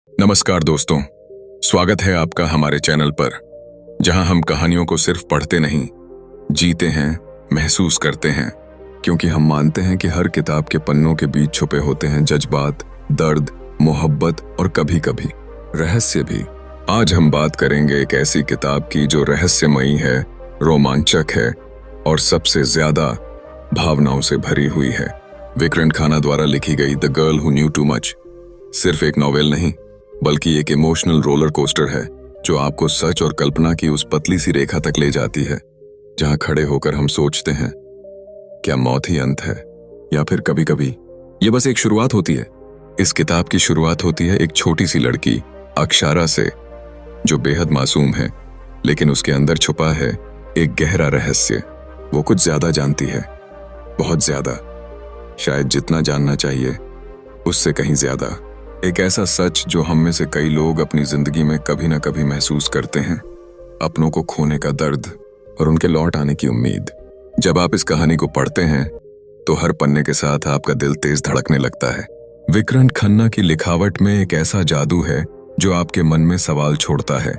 नमस्कार दोस्तों, स्वागत है आपका हमारे चैनल पर, जहां हम कहानियों को सिर्फ पढ़ते नहीं, जीते हैं, महसूस करते हैं। क्योंकि हम मानते हैं कि हर किताब के पन्नों के बीच छुपे होते हैं जज्बात, दर्द, मोहब्बत और कभी-कभी रहस्य भी। आज हम बात करेंगे एक ऐसी किताब की जो रहस्यमयी है, रोमांचक है और सबसे ज्यादा भावनाओं से भरी हुई है। विक्रांत खन्ना द्वारा लिखी गई the girl who knew too much सिर्फ एक नॉवेल नहीं, बल्कि एक इमोशनल रोलर कोस्टर है जो आपको सच और कल्पना की उस पतली सी रेखा तक ले जाती है जहां खड़े होकर हम सोचते हैं, क्या मौत ही अंत है, या फिर कभी-कभी ये बस एक शुरुआत होती है। इस किताब की शुरुआत होती है एक छोटी सी लड़की अक्षरा से, जो बेहद मासूम है, लेकिन उसके अंदर छुपा है एक गहरा रहस्य। वो कुछ ज्यादा जानती है, बहुत ज्यादा, शायद जितना जानना चाहिए उससे कहीं ज्यादा। एक ऐसा सच जो हम में से कई लोग अपनी जिंदगी में कभी ना कभी महसूस करते हैं, अपनों को खोने का दर्द और उनके लौट आने की उम्मीद। जब आप इस कहानी को पढ़ते हैं तो हर पन्ने के साथ आपका दिल तेज धड़कने लगता है। विक्रांत खन्ना की लिखावट में एक ऐसा जादू है जो आपके मन में सवाल छोड़ता है,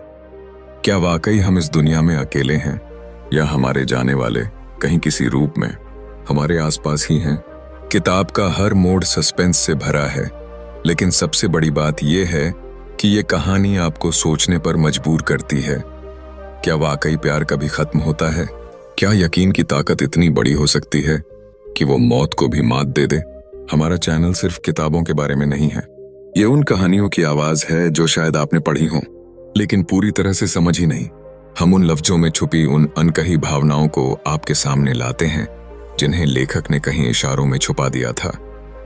क्या वाकई हम इस दुनिया में अकेले हैं, या हमारे जाने वाले कहीं किसी रूप में हमारे आसपास ही हैं। किताब का हर मोड़ सस्पेंस से भरा है, लेकिन सबसे बड़ी बात यह है कि ये कहानी आपको सोचने पर मजबूर करती है। क्या वाकई प्यार कभी खत्म होता है? क्या यकीन की ताकत इतनी बड़ी हो सकती है कि वो मौत को भी मात दे दे? हमारा चैनल सिर्फ किताबों के बारे में नहीं है, ये उन कहानियों की आवाज है जो शायद आपने पढ़ी हो, लेकिन पूरी तरह से समझ ही नहीं। हम उन लफ्जों में छुपी उन अनकही भावनाओं को आपके सामने लाते हैं जिन्हें लेखक ने कहीं इशारों में छुपा दिया था।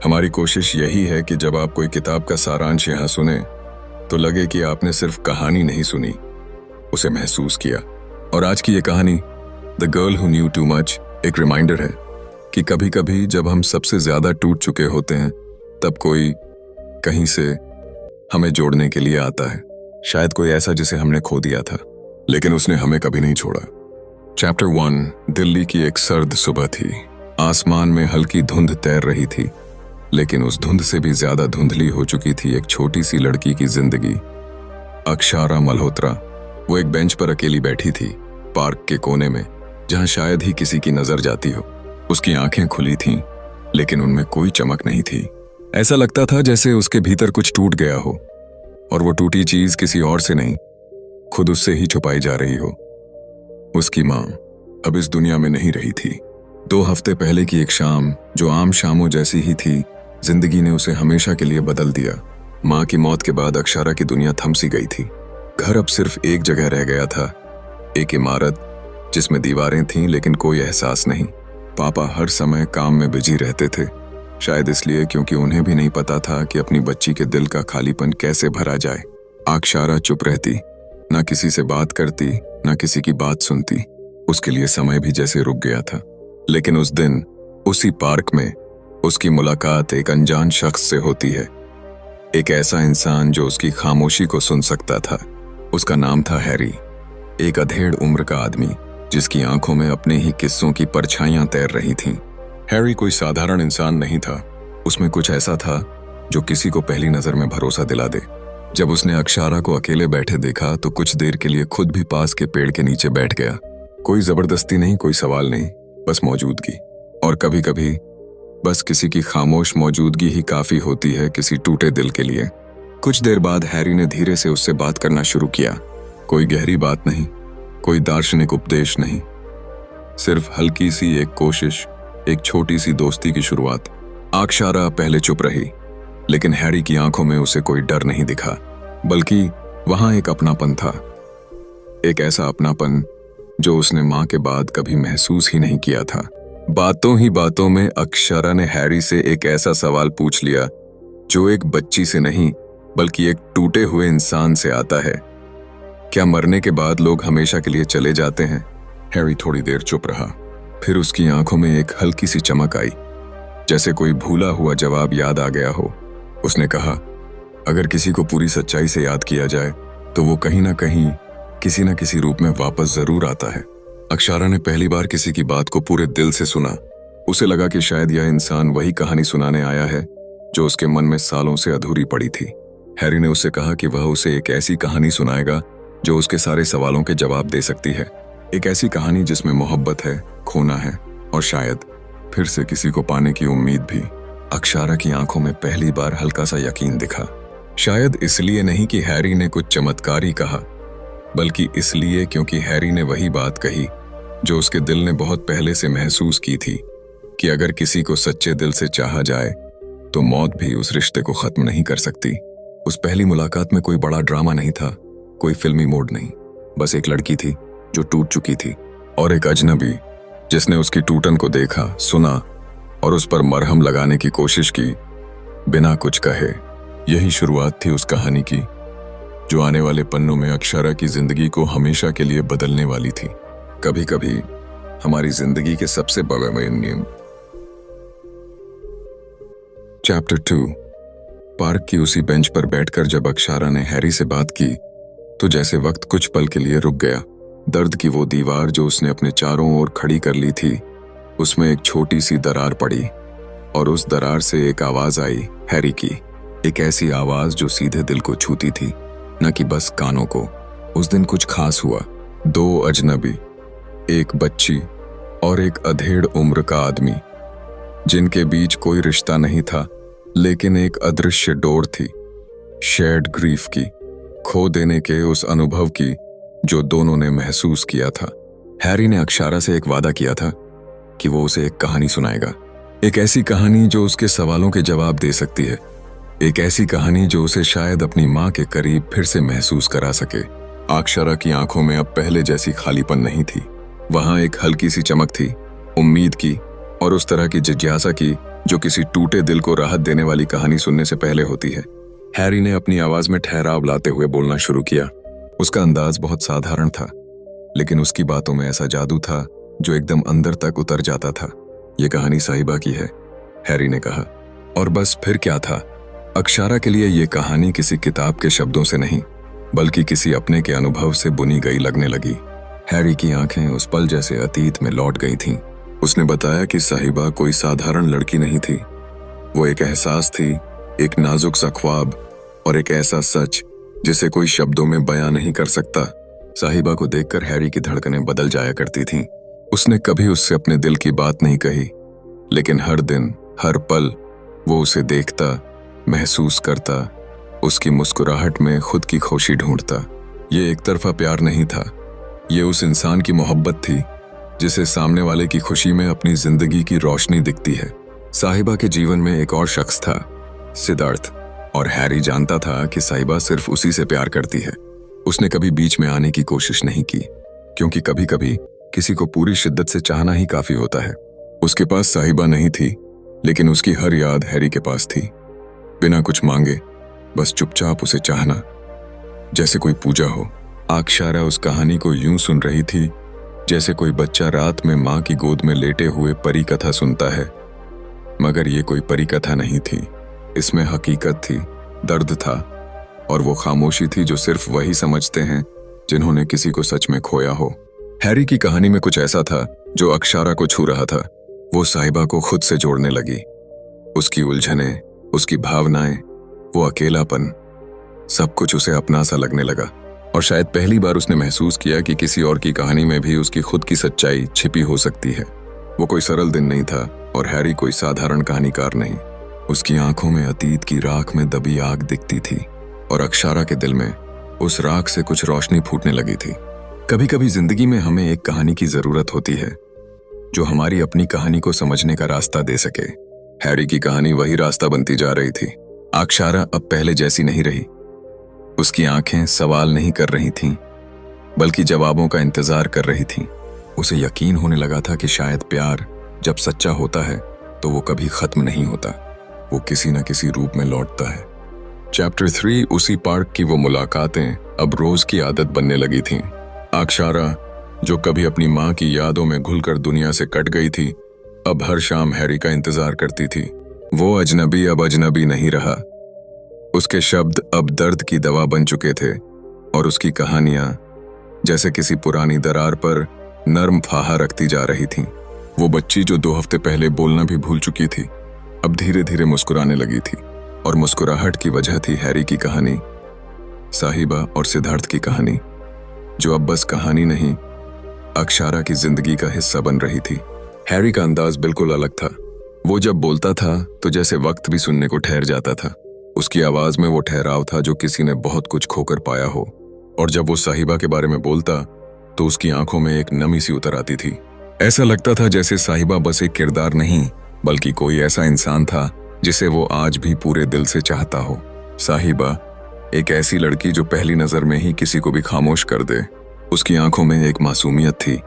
हमारी कोशिश यही है कि जब आप कोई किताब का सारांश यहाँ सुने तो लगे कि आपने सिर्फ कहानी नहीं सुनी, उसे महसूस किया। और आज की ये कहानी the girl who knew too much एक रिमाइंडर है कि कभी कभी जब हम सबसे ज्यादा टूट चुके होते हैं, तब कोई कहीं से हमें जोड़ने के लिए आता है। शायद कोई ऐसा जिसे हमने खो दिया था, लेकिन उसने हमें कभी नहीं छोड़ा। चैप्टर 1। दिल्ली की एक सर्द सुबह थी। आसमान में हल्की धुंध तैर रही थी, लेकिन उस धुंध से भी ज्यादा धुंधली हो चुकी थी एक छोटी सी लड़की की जिंदगी, अक्षरा मल्होत्रा। वो एक बेंच पर अकेली बैठी थी, पार्क के कोने में, जहां शायद ही किसी की नजर जाती हो। उसकी आंखें खुली थीं, लेकिन उनमें कोई चमक नहीं थी। ऐसा लगता था जैसे उसके भीतर कुछ टूट गया हो, और वो टूटी चीज किसी और से नहीं, खुद उससे ही छुपाई जा रही हो। उसकी मां अब इस दुनिया में नहीं रही थी। 2 हफ्ते पहले की एक शाम, जो आम शामों जैसी ही थी, जिंदगी ने उसे हमेशा के लिए बदल दिया। मां की मौत के बाद अक्षरा की दुनिया थम सी गई थी। घर अब सिर्फ एक जगह रह गया था, एक इमारत जिसमें दीवारें थीं लेकिन कोई एहसास नहीं। पापा हर समय काम में बिजी रहते थे, शायद इसलिए क्योंकि उन्हें भी नहीं पता था कि अपनी बच्ची के दिल का खालीपन कैसे भरा जाए। अक्षरा चुप रहती, ना किसी से बात करती, ना किसी की बात सुनती। उसके लिए समय भी जैसे रुक गया था। लेकिन उस दिन उसी पार्क में उसकी मुलाकात एक अनजान शख्स से होती है, एक ऐसा इंसान जो उसकी खामोशी को सुन सकता था। उसका नाम था हैरी, एक अधेड़ उम्र का आदमी जिसकी आंखों में अपने ही किस्सों की परछाइयां तैर रही थीं। हैरी कोई साधारण इंसान नहीं था, उसमें कुछ ऐसा था जो किसी को पहली नजर में भरोसा दिला दे। जब उसने अक्षरा को अकेले बैठे देखा तो कुछ देर के लिए खुद भी पास के पेड़ के नीचे बैठ गया। कोई जबरदस्ती नहीं, कोई सवाल नहीं, बस मौजूदगी। और कभी कभी बस किसी की खामोश मौजूदगी ही काफी होती है किसी टूटे दिल के लिए। कुछ देर बाद हैरी ने धीरे से उससे बात करना शुरू किया। कोई गहरी बात नहीं, कोई दार्शनिक उपदेश नहीं, सिर्फ हल्की सी एक कोशिश, एक छोटी सी दोस्ती की शुरुआत। अक्षरा पहले चुप रही, लेकिन हैरी की आंखों में उसे कोई डर नहीं दिखा, बल्कि वहां एक अपनापन था। एक ऐसा अपनापन जो उसने मां के बाद कभी महसूस ही नहीं किया था। बातों ही बातों में अक्षरा ने हैरी से एक ऐसा सवाल पूछ लिया जो एक बच्ची से नहीं, बल्कि एक टूटे हुए इंसान से आता है। क्या मरने के बाद लोग हमेशा के लिए चले जाते हैं? हैरी थोड़ी देर चुप रहा, फिर उसकी आंखों में एक हल्की सी चमक आई, जैसे कोई भूला हुआ जवाब याद आ गया हो। उसने कहा, अगर किसी को पूरी सच्चाई से याद किया जाए तो वो कहीं ना कहीं किसी न किसी रूप में वापस जरूर आता है। अक्षरा ने पहली बार किसी की बात को पूरे दिल से सुना। उसे लगा कि शायद यह इंसान वही कहानी सुनाने आया है जो उसके मन में सालों से अधूरी पड़ी थी। हैरी ने उससे कहा कि वह उसे एक ऐसी कहानी सुनाएगा जो उसके सारे सवालों के जवाब दे सकती है। एक ऐसी कहानी जिसमें मोहब्बत है, खोना है और शायद फिर से किसी को पाने की उम्मीद भी। अक्षारा की आंखों में पहली बार हल्का सा यकीन दिखा। शायद इसलिए नहीं कि हैरी ने कुछ चमत्कारी कहा, बल्कि इसलिए क्योंकि हैरी ने वही बात कही जो उसके दिल ने बहुत पहले से महसूस की थी कि अगर किसी को सच्चे दिल से चाहा जाए तो मौत भी उस रिश्ते को खत्म नहीं कर सकती। उस पहली मुलाकात में कोई बड़ा ड्रामा नहीं था, कोई फिल्मी मोड नहीं। बस एक लड़की थी जो टूट चुकी थी और एक अजनबी जिसने उसकी टूटन को देखा, सुना और उस पर मरहम लगाने की कोशिश की बिना कुछ कहे। यही शुरुआत थी उस कहानी की जो आने वाले पन्नों में अक्षरा की जिंदगी को हमेशा के लिए बदलने वाली थी। कभी कभी हमारी जिंदगी के सबसे बड़े नियम। चैप्टर 2। पार्क की उसी बेंच पर बैठकर जब अक्षरा ने हैरी से बात की तो जैसे वक्त कुछ पल के लिए रुक गया। दर्द की वो दीवार जो उसने अपने चारों ओर खड़ी कर ली थी, उसमें एक छोटी सी दरार पड़ी और उस दरार से एक आवाज आई, हैरी की। एक ऐसी आवाज जो सीधे दिल को छूती थी, न कि बस कानों को। उस दिन कुछ खास हुआ। 2 अजनबी, एक बच्ची और एक अधेड़ उम्र का आदमी, जिनके बीच कोई रिश्ता नहीं था लेकिन एक अदृश्य डोर थी, शेयर्ड ग्रीफ की, खो देने के उस अनुभव की जो दोनों ने महसूस किया था। हैरी ने अक्षरा से एक वादा किया था कि वो उसे एक कहानी सुनाएगा, एक ऐसी कहानी जो उसके सवालों के जवाब दे सकती है, एक ऐसी कहानी जो उसे शायद अपनी माँ के करीब फिर से महसूस करा सके। अक्षरा की आंखों में अब पहले जैसी खालीपन नहीं थी। वहां एक हल्की सी चमक थी, उम्मीद की और उस तरह की जिज्ञासा की जो किसी टूटे दिल को राहत देने वाली कहानी सुनने से पहले होती है। हैरी ने अपनी आवाज में ठहराव लाते हुए बोलना शुरू किया। उसका अंदाज बहुत साधारण था, लेकिन उसकी बातों में ऐसा जादू था जो एकदम अंदर तक उतर जाता था। ये कहानी साहिबा की है, हैरी ने कहा। और बस फिर क्या था, अक्षरा के लिए ये कहानी किसी किताब के शब्दों से नहीं, बल्कि किसी अपने के अनुभव से बुनी गई लगने लगी। हैरी की आंखें उस पल जैसे अतीत में लौट गई थीं। उसने बताया कि साहिबा कोई साधारण लड़की नहीं थी। वो एक एहसास थी, एक नाजुक सा ख्वाब और एक ऐसा सच जिसे कोई शब्दों में बयां नहीं कर सकता। साहिबा को देखकर हैरी की धड़कनें बदल जाया करती थीं। उसने कभी उससे अपने दिल की बात नहीं कही, लेकिन हर दिन, हर पल वो उसे देखता, महसूस करता, उसकी मुस्कुराहट में खुद की खुशी ढूंढता। ये एक तरफा प्यार नहीं था, ये उस इंसान की मोहब्बत थी जिसे सामने वाले की खुशी में अपनी जिंदगी की रोशनी दिखती है। साहिबा के जीवन में एक और शख्स था, सिद्धार्थ, और हैरी जानता था कि साहिबा सिर्फ उसी से प्यार करती है। उसने कभी बीच में आने की कोशिश नहीं की, क्योंकि कभी कभी किसी को पूरी शिद्दत से चाहना ही काफी होता है। उसके पास साहिबा नहीं थी, लेकिन उसकी हर याद हैरी के पास थी। बिना कुछ मांगे, बस चुपचाप उसे चाहना, जैसे कोई पूजा हो। अक्षरा उस कहानी को यूं सुन रही थी जैसे कोई बच्चा रात में माँ की गोद में लेटे हुए परी कथा सुनता है। मगर ये कोई परी कथा नहीं थी, इसमें हकीकत थी, दर्द था और वो खामोशी थी जो सिर्फ वही समझते हैं जिन्होंने किसी को सच में खोया हो। हैरी की कहानी में कुछ ऐसा था जो अक्षरा को छू रहा था। वो साहिबा को खुद से जोड़ने लगी। उसकी उलझने, उसकी भावनाएं, वो अकेलापन, सब कुछ उसे अपना सा लगने लगा। और शायद पहली बार उसने महसूस किया कि किसी और की कहानी में भी उसकी खुद की सच्चाई छिपी हो सकती है। वो कोई सरल दिन नहीं था और हैरी कोई साधारण कहानीकार नहीं। उसकी आंखों में अतीत की राख में दबी आग दिखती थी और अक्षरा के दिल में उस राख से कुछ रोशनी फूटने लगी थी। कभी कभी जिंदगी में हमें एक कहानी की जरूरत होती है जो हमारी अपनी कहानी को समझने का रास्ता दे सके। हैरी की कहानी वही रास्ता बनती जा रही थी। अक्षरा अब पहले जैसी नहीं रही। उसकी आंखें सवाल नहीं कर रही थीं, बल्कि जवाबों का इंतजार कर रही थीं। उसे यकीन होने लगा था कि शायद प्यार जब सच्चा होता है तो वो कभी खत्म नहीं होता, वो किसी न किसी रूप में लौटता है। चैप्टर 3। उसी पार्क की वो मुलाकातें अब रोज की आदत बनने लगी थीं। अक्षरा, जो कभी अपनी माँ की यादों में घुलकर दुनिया से कट गई थी, अब हर शाम हैरी का इंतजार करती थी। वो अजनबी अब अजनबी नहीं रहा। उसके शब्द अब दर्द की दवा बन चुके थे और उसकी कहानियां जैसे किसी पुरानी दरार पर नर्म फाहा रखती जा रही थीं। वो बच्ची जो 2 हफ्ते पहले बोलना भी भूल चुकी थी, अब धीरे धीरे मुस्कुराने लगी थी और मुस्कुराहट की वजह थी हैरी की कहानी, साहिबा और सिद्धार्थ की कहानी, जो अब बस कहानी नहीं, अक्षरा की जिंदगी का हिस्सा बन रही थी। हैरी का अंदाज बिल्कुल अलग था। वो जब बोलता था तो जैसे वक्त भी सुनने को ठहर जाता था। उसकी आवाज में वो ठहराव था जो किसी ने बहुत कुछ खोकर पाया हो। और जब वो साहिबा के बारे में बोलता तो उसकी आंखों में एक नमी सी उतर आती थी। ऐसा लगता था जैसे साहिबा बस एक किरदार नहीं, बल्कि कोई ऐसा इंसान था जिसे वो आज भी पूरे दिल से चाहता हो। साहिबा एक ऐसी लड़की जो पहली नजर में ही किसी को भी खामोश कर दे। उसकी आंखों में एक मासूमियत थी,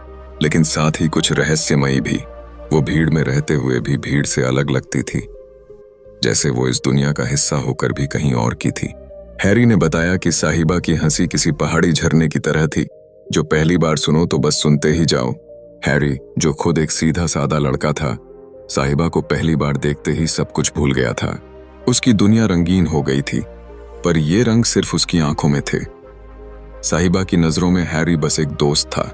लेकिन साथ ही कुछ रहस्यमयी भी। वो भीड़ में रहते हुए भी भीड़ से अलग लगती थी, जैसे वो इस दुनिया का हिस्सा होकर भी कहीं और की थी। हैरी ने बताया कि साहिबा की हंसी किसी पहाड़ी झरने की तरह थी, जो पहली बार सुनो तो बस सुनते ही जाओ। हैरी, जो खुद एक सीधा साधा लड़का था, साहिबा को पहली बार देखते ही सब कुछ भूल गया था। उसकी दुनिया रंगीन हो गई थी, पर ये रंग सिर्फ उसकी आंखों में थे। साहिबा की नजरों में हैरी बस एक दोस्त था,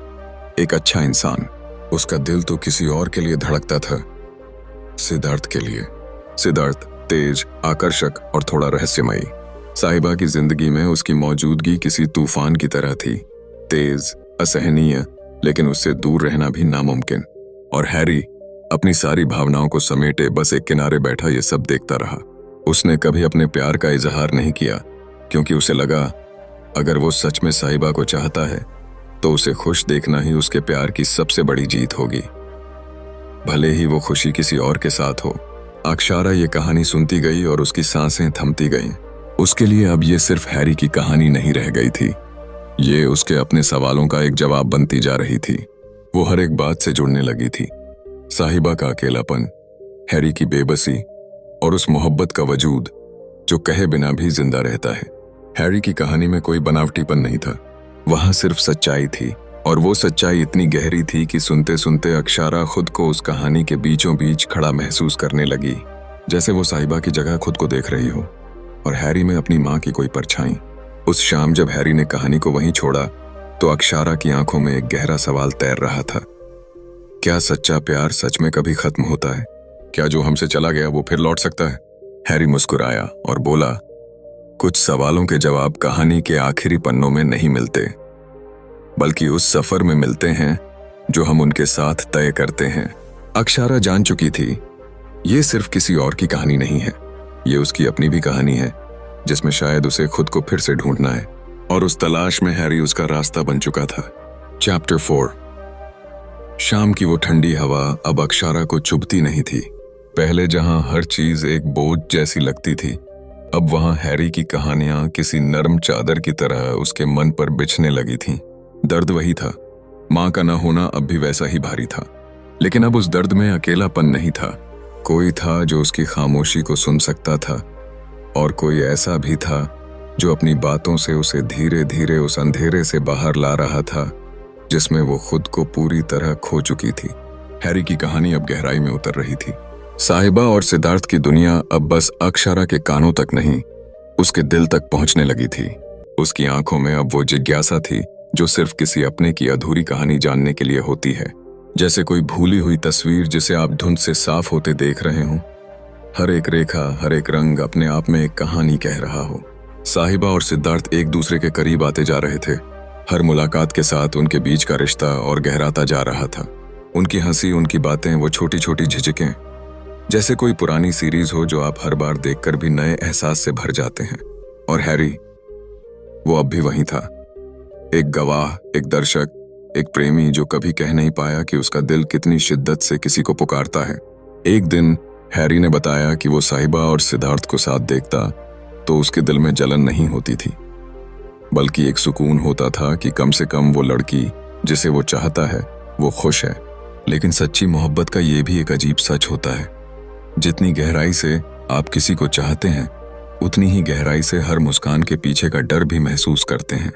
एक अच्छा इंसान। उसका दिल तो किसी और के लिए धड़कता था, सिद्धार्थ के लिए। सिद्धार्थ तेज, आकर्षक और थोड़ा रहस्यमयी। साहिबा की जिंदगी में उसकी मौजूदगी किसी तूफान की तरह थी, तेज, असहनीय, लेकिन उससे दूर रहना भी नामुमकिन। और हैरी अपनी सारी भावनाओं को समेटे बस एक किनारे बैठा ये सब देखता रहा। उसने कभी अपने प्यार का इजहार नहीं किया, क्योंकि उसे लगा अगर वो सच में साहिबा को चाहता है तो उसे खुश देखना ही उसके प्यार की सबसे बड़ी जीत होगी, भले ही वो खुशी किसी और के साथ हो। अक्षरा ये कहानी सुनती गई और उसकी सांसें थमती गईं। उसके लिए अब ये सिर्फ हैरी की कहानी नहीं रह गई थी, ये उसके अपने सवालों का एक जवाब बनती जा रही थी। वो हर एक बात से जुड़ने लगी थी। साहिबा का अकेलापन, हैरी की बेबसी और उस मोहब्बत का वजूद जो कहे बिना भी जिंदा रहता है। हैरी की कहानी में कोई बनावटीपन नहीं था, वहां सिर्फ सच्चाई थी। और वो सच्चाई इतनी गहरी थी कि सुनते सुनते अक्षरा खुद को उस कहानी के बीचों बीच खड़ा महसूस करने लगी, जैसे वो साहिबा की जगह खुद को देख रही हो और हैरी में अपनी माँ की कोई परछाई। उस शाम जब हैरी ने कहानी को वहीं छोड़ा तो अक्षरा की आंखों में एक गहरा सवाल तैर रहा था। क्या सच्चा प्यार सच में कभी खत्म होता है? क्या जो हमसे चला गया वो फिर लौट सकता है? हैरी मुस्कुराया और बोला, कुछ सवालों के जवाब कहानी के आखिरी पन्नों में नहीं मिलते, बल्कि उस सफर में मिलते हैं जो हम उनके साथ तय करते हैं। अक्षरा जान चुकी थी ये सिर्फ किसी और की कहानी नहीं है, ये उसकी अपनी भी कहानी है, जिसमें शायद उसे खुद को फिर से ढूंढना है। और उस तलाश में हैरी उसका रास्ता बन चुका था। चैप्टर 4। शाम की वो ठंडी हवा अब अक्षरा को चुभती नहीं थी। पहले जहां हर चीज एक बोझ जैसी लगती थी, अब वहां हैरी की कहानियां किसी नरम चादर की तरह उसके मन पर बिछने लगी थीं। दर्द वही था, मां का न होना अब भी वैसा ही भारी था, लेकिन अब उस दर्द में अकेलापन नहीं था। कोई था जो उसकी खामोशी को सुन सकता था, और कोई ऐसा भी था जो अपनी बातों से उसे धीरे धीरे उस अंधेरे से बाहर ला रहा था जिसमें वो खुद को पूरी तरह खो चुकी थी। हैरी की कहानी अब गहराई में उतर रही थी। साहिबा और सिद्धार्थ की दुनिया अब बस अक्षरा के कानों तक नहीं, उसके दिल तक पहुंचने लगी थी। उसकी आंखों में अब वो जिज्ञासा थी जो सिर्फ किसी अपने की अधूरी कहानी जानने के लिए होती है, जैसे कोई भूली हुई तस्वीर जिसे आप धुंध से साफ होते देख रहे हो। हर एक रेखा, हर एक रंग अपने आप में एक कहानी कह रहा हो। साहिबा और सिद्धार्थ एक दूसरे के करीब आते जा रहे थे। हर मुलाकात के साथ उनके बीच का रिश्ता और गहराता जा रहा था। उनकी हंसी, उनकी बातें, वो छोटी छोटी झिझकें, जैसे कोई पुरानी सीरीज हो जो आप हर बार देखकर भी नए एहसास से भर जाते हैं। और हैरी, वो अब भी वहीं था, एक गवाह, एक दर्शक, एक प्रेमी जो कभी कह नहीं पाया कि उसका दिल कितनी शिद्दत से किसी को पुकारता है। एक दिन हैरी ने बताया कि वो साहिबा और सिद्धार्थ को साथ देखता तो उसके दिल में जलन नहीं होती थी, बल्कि एक सुकून होता था कि कम से कम वो लड़की जिसे वो चाहता है वो खुश है। लेकिन सच्ची मोहब्बत का ये भी एक अजीब सच होता है, जितनी गहराई से आप किसी को चाहते हैं, उतनी ही गहराई से हर मुस्कान के पीछे का डर भी महसूस करते हैं।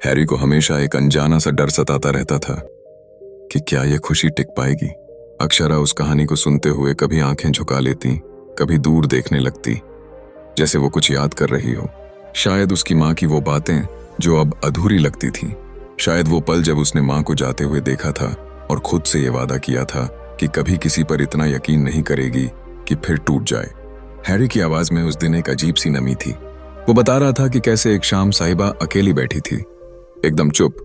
हैरी को हमेशा एक अनजाना सा डर सताता रहता था कि क्या ये खुशी टिक पाएगी। अक्षरा उस कहानी को सुनते हुए कभी आंखें झुका लेती, कभी दूर देखने लगती, जैसे वो कुछ याद कर रही हो। शायद उसकी माँ की वो बातें जो अब अधूरी लगती थीं, शायद वो पल जब उसने माँ को जाते हुए देखा था और खुद से ये वादा किया था कि कभी किसी पर इतना यकीन नहीं करेगी कि फिर टूट जाए। हैरी की आवाज में उस दिन एक अजीब सी नमी थी। वो बता रहा था कि कैसे एक शाम साहिबा अकेली बैठी थी, एकदम चुप,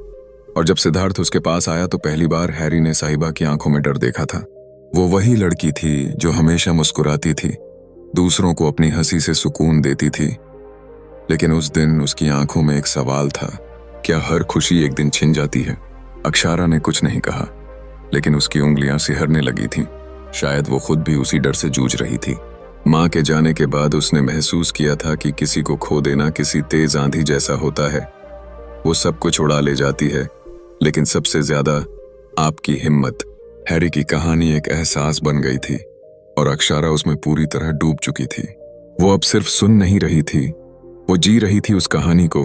और जब सिद्धार्थ उसके पास आया तो पहली बार हैरी ने साहिबा की आंखों में डर देखा था। वो वही लड़की थी जो हमेशा मुस्कुराती थी, दूसरों को अपनी हंसी से सुकून देती थी। लेकिन उस दिन उसकी आंखों में एक सवाल था, क्या हर खुशी एक दिन छिन जाती है? अक्षरा ने कुछ नहीं कहा, लेकिन उसकी उंगलियां सिहरने लगी थीं। शायद वो खुद भी उसी डर से जूझ रही थी। माँ के जाने के बाद उसने महसूस किया था कि किसी को खो देना किसी तेज आंधी जैसा होता है। वो सब कुछ उड़ा ले जाती है, लेकिन सबसे ज्यादा आपकी हिम्मत। हैरी की कहानी एक एहसास बन गई थी और अक्षरा उसमें पूरी तरह डूब चुकी थी। वो अब सिर्फ सुन नहीं रही थी, वो जी रही थी उस कहानी को।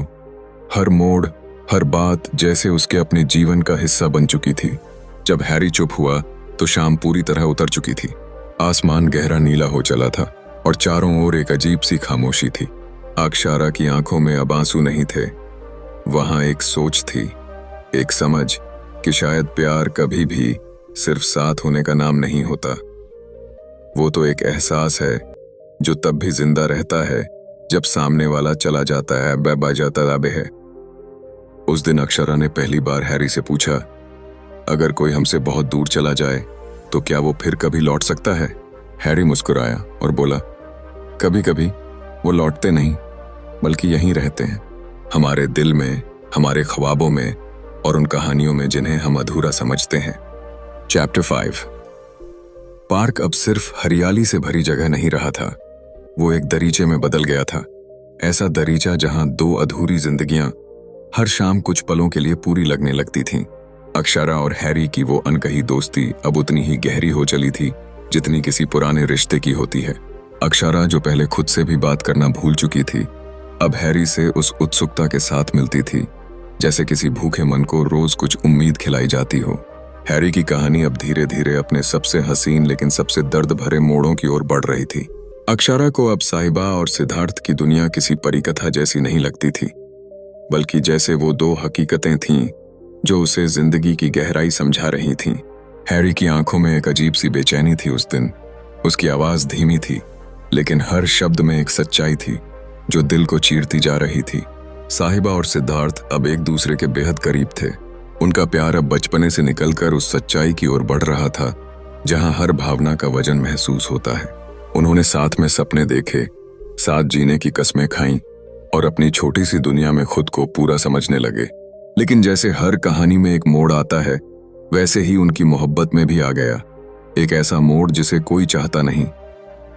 हर मोड़, हर बात जैसे उसके अपने जीवन का हिस्सा बन चुकी थी। जब हैरी चुप हुआ तो शाम पूरी तरह उतर चुकी थी। आसमान गहरा नीला हो चला था और चारों ओर एक अजीब सी खामोशी थी। अक्षरा की आंखों में अब आंसू नहीं थे, वहां एक सोच थी, एक समझ कि शायद प्यार कभी भी सिर्फ साथ होने का नाम नहीं होता। वो तो एक एहसास है जो तब भी जिंदा रहता है जब सामने वाला चला जाता है, बेबाजा दाबे है। उस दिन अक्षरा ने पहली बार हैरी से पूछा, अगर कोई हमसे बहुत दूर चला जाए तो क्या वो फिर कभी लौट सकता है? हैरी मुस्कुराया और बोला, कभी कभी वो लौटते नहीं, बल्कि यहीं रहते हैं, हमारे दिल में, हमारे ख्वाबों में और उन कहानियों में जिन्हें हम अधूरा समझते हैं। चैप्टर 5। पार्क अब सिर्फ हरियाली से भरी जगह नहीं रहा था, वो एक दरीचे में बदल गया था। ऐसा दरीचा जहां दो अधूरी जिंदगियां हर शाम कुछ पलों के लिए पूरी लगने लगती थीं। अक्षरा और हैरी की वो अनकही दोस्ती अब उतनी ही गहरी हो चली थी जितनी किसी पुराने रिश्ते की होती है। अक्षरा जो पहले खुद से भी बात करना भूल चुकी थी, अब हैरी से उस उत्सुकता के साथ मिलती थी जैसे किसी भूखे मन को रोज कुछ उम्मीद खिलाई जाती हो। हैरी की कहानी अब धीरे धीरे अपने सबसे हसीन लेकिन सबसे दर्द भरे मोड़ों की ओर बढ़ रही थी। अक्षरा को अब साहिबा और सिद्धार्थ की दुनिया किसी परिकथा जैसी नहीं लगती थी, बल्कि जैसे वो दो हकीकतें थीं जो उसे जिंदगी की गहराई समझा रही थीं। हैरी की आंखों में एक अजीब सी बेचैनी थी उस दिन। उसकी आवाज धीमी थी, लेकिन हर शब्द में एक सच्चाई थी जो दिल को चीरती जा रही थी। साहिबा और सिद्धार्थ अब एक दूसरे के बेहद करीब थे। उनका प्यार अब बचपने से निकलकर उस सच्चाई की ओर बढ़ रहा था जहां हर भावना का वजन महसूस होता है। उन्होंने साथ में सपने देखे, साथ जीने की कस्में खाईं और अपनी छोटी सी दुनिया में खुद को पूरा समझने लगे। लेकिन जैसे हर कहानी में एक मोड़ आता है, वैसे ही उनकी मोहब्बत में भी आ गया एक ऐसा मोड़ जिसे कोई चाहता नहीं,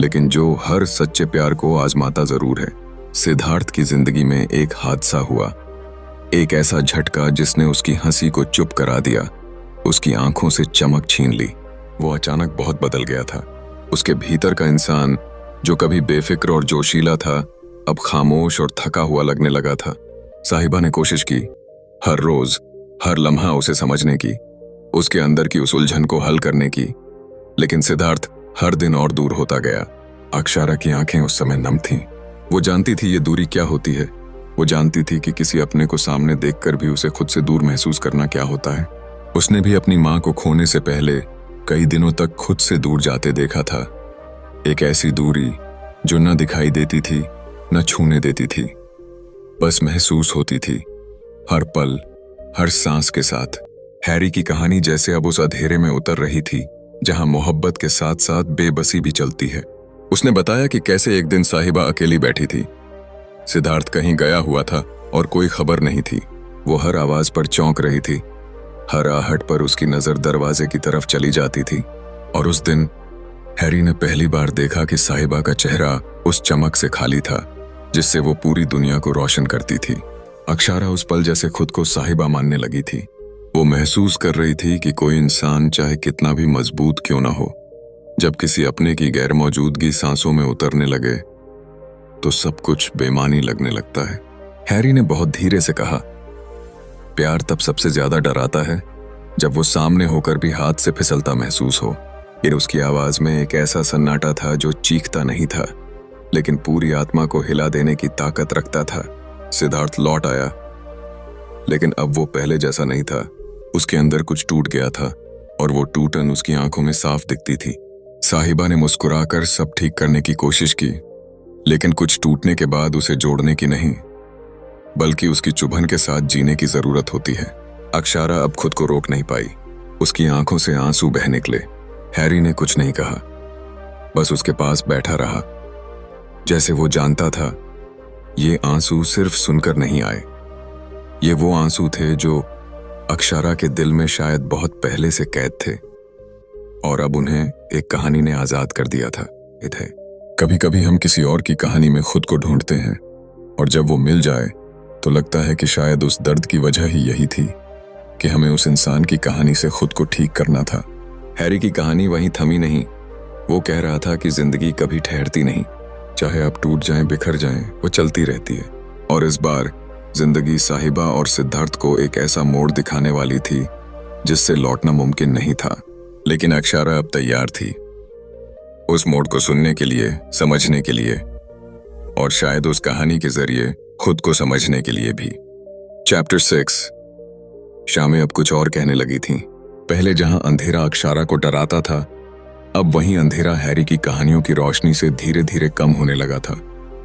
लेकिन जो हर सच्चे प्यार को आजमाता जरूर है। सिद्धार्थ की जिंदगी में एक हादसा हुआ, एक ऐसा झटका जिसने उसकी हंसी को चुप करा दिया, उसकी आंखों से चमक छीन ली। वो अचानक बहुत बदल गया था। उसके भीतर का इंसान जो कभी बेफिक्र और जोशीला था, अब खामोश और थका हुआ लगने लगा था। साहिबा ने कोशिश की, हर रोज, हर लम्हा उसे समझने की, उसके अंदर की उस उलझन को हल करने की, लेकिन सिद्धार्थ हर दिन और दूर होता गया। अक्षरा की आंखें उस समय नम थीं। वो जानती थी ये दूरी क्या होती है। वो जानती थी कि किसी अपने को सामने देखकर भी उसे खुद से दूर महसूस करना क्या होता है। उसने भी अपनी माँ को खोने से पहले कई दिनों तक खुद से दूर जाते देखा था। एक ऐसी दूरी जो न दिखाई देती थी, न छूने देती थी, बस महसूस होती थी हर पल, हर सांस के साथ। हैरी की कहानी जैसे अब उस अंधेरे में उतर रही थी जहां मोहब्बत के साथ साथ बेबसी भी चलती है। उसने बताया कि कैसे एक दिन साहिबा अकेली बैठी थी। सिद्धार्थ कहीं गया हुआ था और कोई खबर नहीं थी। वो हर आवाज पर चौंक रही थी, हर आहट पर उसकी नजर दरवाजे की तरफ चली जाती थी। और उस दिन हैरी ने पहली बार देखा कि साहिबा का चेहरा उस चमक से खाली था जिससे वो पूरी दुनिया को रोशन करती थी। अक्षरा उस पल जैसे खुद को साहिबा मानने लगी थी। वो महसूस कर रही थी कि कोई इंसान चाहे कितना भी मजबूत क्यों ना हो, जब किसी अपने की गैर मौजूदगी सांसों में उतरने लगे तो सब कुछ बेमानी लगने लगता है। हैरी ने बहुत धीरे से कहा, प्यार तब सबसे ज्यादा डराता है जब वो सामने होकर भी हाथ से फिसलता महसूस हो। फिर उसकी आवाज में एक ऐसा सन्नाटा था जो चीखता नहीं था, लेकिन पूरी आत्मा को हिला देने की ताकत रखता था। सिद्धार्थ लौट आया, लेकिन अब वो पहले जैसा नहीं था। उसके अंदर कुछ टूट गया था और वो टूटन उसकी आंखों में साफ दिखती थी। साहिबा ने मुस्कुराकर सब ठीक करने की कोशिश की, लेकिन कुछ टूटने के बाद उसे जोड़ने की नहीं, बल्कि उसकी चुभन के साथ जीने की जरूरत होती है। अक्षरा अब खुद को रोक नहीं पाई। उसकी आंखों से आंसू बह निकले। हैरी ने कुछ नहीं कहा, बस उसके पास बैठा रहा, जैसे वो जानता था ये आंसू सिर्फ सुनकर नहीं आए। ये वो आंसू थे जो अक्षरा के दिल में शायद बहुत पहले से कैद थे, और अब उन्हें एक कहानी ने आजाद कर दिया था। कभी कभी हम किसी और की कहानी में खुद को ढूंढते हैं, और जब वो मिल जाए तो लगता है कि शायद उस दर्द की वजह ही यही थी कि हमें उस इंसान की कहानी से खुद को ठीक करना था। हैरी की कहानी वहीं थमी नहीं। वो कह रहा था कि जिंदगी कभी ठहरती नहीं, चाहे आप टूट जाएं, बिखर जाएं, वो चलती रहती है। और इस बार जिंदगी साहिबा और सिद्धार्थ को एक ऐसा मोड़ दिखाने वाली थी जिससे लौटना मुमकिन नहीं था। लेकिन अक्षरा अब तैयार थी उस मोड़ को सुनने के लिए, समझने के लिए, और शायद उस कहानी के जरिए खुद को समझने के लिए भी। चैप्टर 6। शामें अब कुछ और कहने लगी थीं। पहले जहां अंधेरा अक्षरा को डराता था, अब वहीं अंधेरा हैरी की कहानियों की रोशनी से धीरे धीरे कम होने लगा था।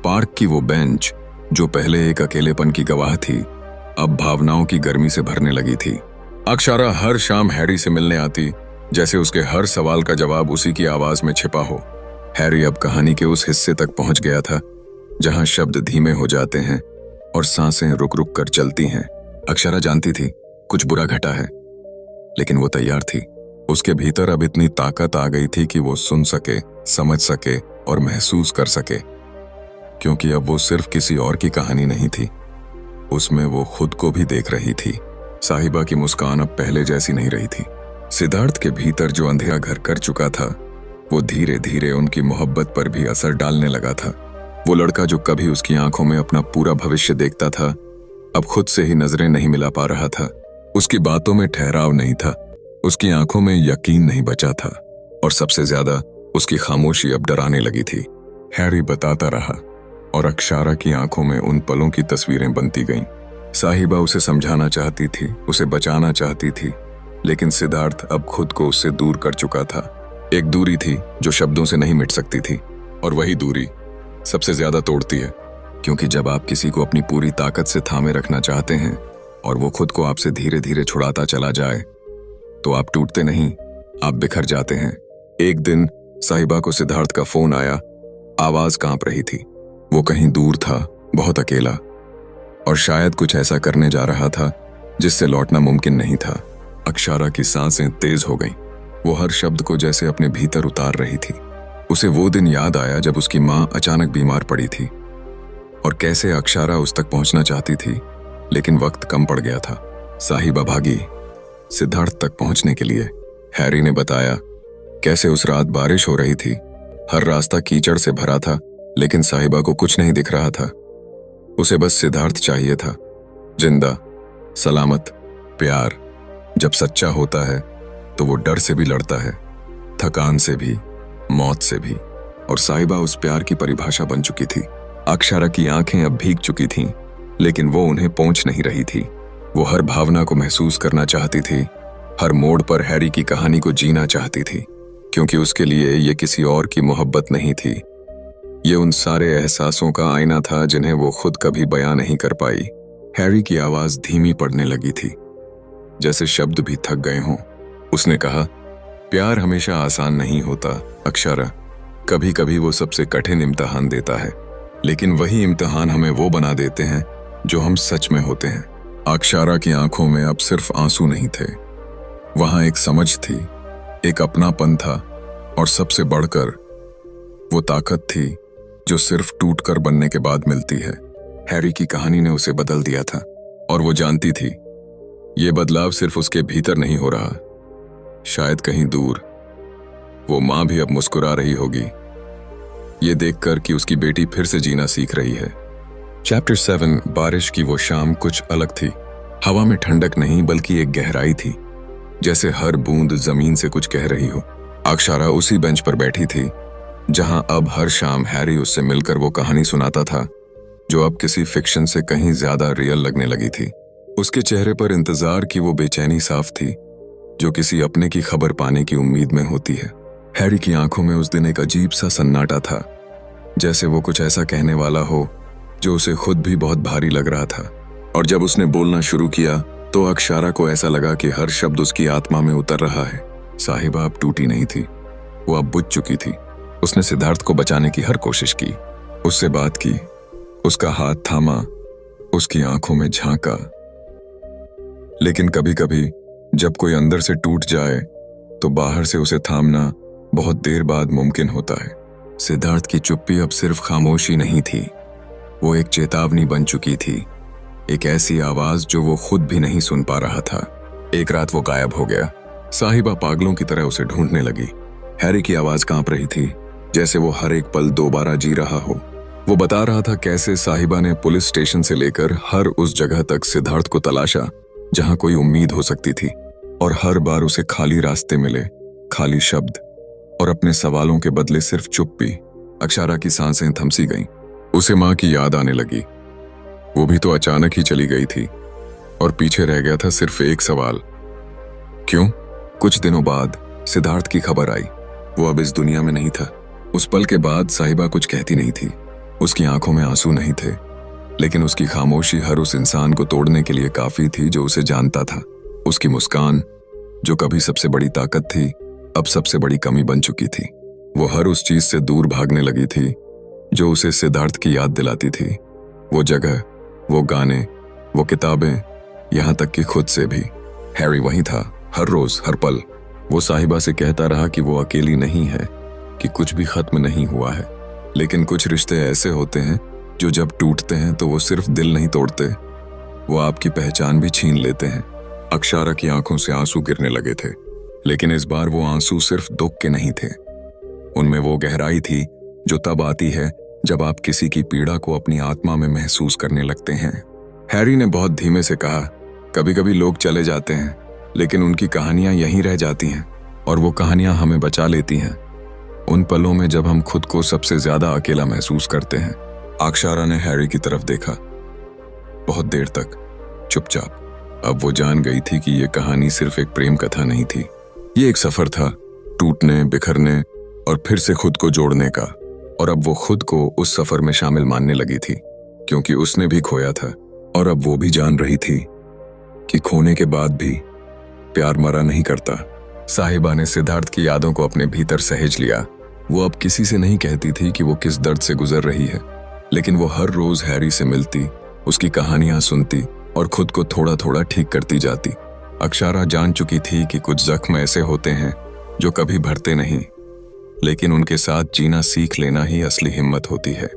पार्क की वो बेंच जो पहले एक अकेलेपन की गवाह थी, अब भावनाओं की गर्मी से भरने लगी थी। अक्षरा हर शाम हैरी से मिलने आती, जैसे उसके हर सवाल का जवाब उसी की आवाज में छिपा हो। हैरी अब कहानी के उस हिस्से तक पहुंच गया था जहां शब्द धीमे हो जाते हैं और सांसें रुक रुक कर चलती हैं। अक्षरा जानती थी कुछ बुरा घटा है, लेकिन वो तैयार थी। उसके भीतर अब इतनी ताकत आ गई थी कि वो सुन सके, समझ सके और महसूस कर सके, क्योंकि अब वो सिर्फ किसी और की कहानी नहीं थी, उसमें वो खुद को भी देख रही थी। साहिबा की मुस्कान अब पहले जैसी नहीं रही थी। सिद्धार्थ के भीतर जो अंधेरा घर कर चुका था, वो धीरे धीरे उनकी मोहब्बत पर भी असर डालने लगा था। वो लड़का जो कभी उसकी आंखों में अपना पूरा भविष्य देखता था, अब खुद से ही नजरें नहीं मिला पा रहा था। उसकी बातों में ठहराव नहीं था, उसकी आंखों में यकीन नहीं बचा था, और सबसे ज्यादा उसकी खामोशी अब डराने लगी थी। हैरी बताता रहा, और अक्षरा की आंखों में उन पलों की तस्वीरें बनती गईं। साहिबा उसे समझाना चाहती थी, उसे बचाना चाहती थी, लेकिन सिद्धार्थ अब खुद को उससे दूर कर चुका था। एक दूरी थी जो शब्दों से नहीं मिट सकती थी, और वही दूरी सबसे ज्यादा तोड़ती है, क्योंकि जब आप किसी को अपनी पूरी ताकत से थामे रखना चाहते हैं और वो खुद को आपसे धीरे धीरे छुड़ाता चला जाए, तो आप टूटते नहीं, आप बिखर जाते हैं। एक दिन साहिबा को सिद्धार्थ का फोन आया। आवाज कांप रही थी। वो कहीं दूर था, बहुत अकेला, और शायद कुछ ऐसा करने जा रहा था जिससे लौटना मुमकिन नहीं था। अक्षरा की सांसें तेज हो गईं। वो हर शब्द को जैसे अपने भीतर उतार रही थी। उसे वो दिन याद आया जब उसकी माँ अचानक बीमार पड़ी थी, और कैसे अक्षरा उस तक पहुंचना चाहती थी, लेकिन वक्त कम पड़ गया था। साहिबा भागी सिद्धार्थ तक पहुंचने के लिए। हैरी ने बताया कैसे उस रात बारिश हो रही थी, हर रास्ता कीचड़ से भरा था, लेकिन साहिबा को कुछ नहीं दिख रहा था। उसे बस सिद्धार्थ चाहिए था, जिंदा, सलामत, प्यार। जब सच्चा होता है तो वो डर से भी लड़ता है, थकान से भी, मौत से भी, और साहिबा उस प्यार की परिभाषा बन चुकी थी। अक्षरा की आंखें अब भीग चुकी थीं, लेकिन वो उन्हें पहुंच नहीं रही थी। वो हर भावना को महसूस करना चाहती थी, हर मोड़ पर हैरी की कहानी को जीना चाहती थी, क्योंकि उसके लिए ये किसी और की मोहब्बत नहीं थी, ये उन सारे एहसासों का आईना था जिन्हें वो खुद कभी बयां नहीं कर पाई। हैरी की आवाज धीमी पड़ने लगी थी, जैसे शब्द भी थक गए हों। उसने कहा, प्यार हमेशा आसान नहीं होता अक्षरा, कभी कभी वो सबसे कठिन इम्तिहान देता है, लेकिन वही इम्तिहान हमें वो बना देते हैं जो हम सच में होते हैं। अक्षरा की आंखों में अब सिर्फ आंसू नहीं थे, वहां एक समझ थी, एक अपनापन था, और सबसे बढ़कर वो ताकत थी जो सिर्फ टूटकर बनने के बाद मिलती है। हैरी की कहानी ने उसे बदल दिया था, और वो जानती थी ये बदलाव सिर्फ उसके भीतर नहीं हो रहा, शायद कहीं दूर वो मां भी अब मुस्कुरा रही होगी, ये देखकर कि उसकी बेटी फिर से जीना सीख रही है। चैप्टर 7। बारिश की वो शाम कुछ अलग थी। हवा में ठंडक नहीं, बल्कि एक गहराई थी, जैसे हर बूंद जमीन से कुछ कह रही हो। अक्षरा उसी बेंच पर बैठी थी जहां अब हर शाम हैरी उससे मिलकर वो कहानी सुनाता था, जो अब किसी फिक्शन से कहीं ज्यादा रियल लगने लगी थी। उसके चेहरे पर इंतजार की वो बेचैनी साफ थी, जो किसी अपने की खबर पाने की उम्मीद में होती है। हैरी की आंखों में उस दिन एक अजीब सा सन्नाटा था, जैसे वो कुछ ऐसा कहने वाला हो जो उसे खुद भी बहुत भारी लग रहा था। और जब उसने बोलना शुरू किया तो अक्षरा को ऐसा लगा कि हर शब्द उसकी आत्मा में उतर रहा है। साहिबा अब टूटी नहीं थी, वो अब बुझ चुकी थी। उसने सिद्धार्थ को बचाने की हर कोशिश की, उससे बात की, उसका हाथ थामा, उसकी आंखों में झांका। लेकिन कभी कभी जब कोई अंदर से टूट जाए तो बाहर से उसे थामना बहुत देर बाद मुमकिन होता है। सिद्धार्थ की चुप्पी अब सिर्फ खामोशी नहीं थी, वो एक चेतावनी बन चुकी थी, एक ऐसी आवाज जो वो खुद भी नहीं सुन पा रहा था। एक रात वो गायब हो गया। साहिबा पागलों की तरह उसे ढूंढने लगी। हैरी की आवाज कांप रही थी, जैसे वो हर एक पल दोबारा जी रहा हो। वो बता रहा था कैसे साहिबा ने पुलिस स्टेशन से लेकर हर उस जगह तक सिद्धार्थ को तलाशा जहां कोई उम्मीद हो सकती थी, और हर बार उसे खाली रास्ते मिले, खाली शब्द, और अपने सवालों के बदले सिर्फ चुप्पी। अक्षरा की सांसें थमसी गईं। उसे मां की याद आने लगी। वो भी तो अचानक ही चली गई थी, और पीछे रह गया था सिर्फ एक सवाल, क्यों? कुछ दिनों बाद सिद्धार्थ की खबर आई। वो अब इस दुनिया में नहीं था। उस पल के बाद साहिबा कुछ कहती नहीं थी, उसकी आंखों में आंसू नहीं थे, लेकिन उसकी खामोशी हर उस इंसान को तोड़ने के लिए काफी थी जो उसे जानता था। उसकी मुस्कान, जो कभी सबसे बड़ी ताकत थी, अब सबसे बड़ी कमी बन चुकी थी। वो हर उस चीज से दूर भागने लगी थी जो उसे सिद्धार्थ की याद दिलाती थी। वो जगह, वो गाने, वो किताबें, यहां तक कि खुद से भी। हैरी वहीं था, हर रोज, हर पल। वो साहिबा से कहता रहा कि वो अकेली नहीं है, कि कुछ भी खत्म नहीं हुआ है। लेकिन कुछ रिश्ते ऐसे होते हैं जो जब टूटते हैं तो वो सिर्फ दिल नहीं तोड़ते, वो आपकी पहचान भी छीन लेते हैं। अक्षरा की आंखों से आंसू गिरने लगे थे, लेकिन इस बार वो आंसू सिर्फ दुख के नहीं थे। उनमें वो गहराई थी जो तब आती है जब आप किसी की पीड़ा को अपनी आत्मा में महसूस करने लगते हैं। हैरी ने बहुत धीमे से कहा, कभी कभी लोग चले जाते हैं, लेकिन उनकी कहानियां यहीं रह जाती हैं, और वो कहानियां हमें बचा लेती हैं उन पलों में जब हम खुद को सबसे ज्यादा अकेला महसूस करते हैं। अक्षरा ने हैरी की तरफ देखा, बहुत देर तक, चुपचाप। अब वो जान गई थी कि ये कहानी सिर्फ एक प्रेम कथा नहीं थी, ये एक सफर था, टूटने, बिखरने और फिर से खुद को जोड़ने का। और अब वो खुद को उस सफर में शामिल मानने लगी थी, क्योंकि उसने भी खोया था, और अब वो भी जान रही थी कि खोने के बाद भी प्यार मरा नहीं करता। साहिबा ने सिद्धार्थ की यादों को अपने भीतर सहेज लिया। वो अब किसी से नहीं कहती थी कि वो किस दर्द से गुजर रही है, लेकिन वो हर रोज हैरी से मिलती, उसकी कहानियां सुनती और खुद को थोड़ा थोड़ा ठीक करती जाती। अक्षरा जान चुकी थी कि कुछ जख्म ऐसे होते हैं जो कभी भरते नहीं, लेकिन उनके साथ जीना सीख लेना ही असली हिम्मत होती है।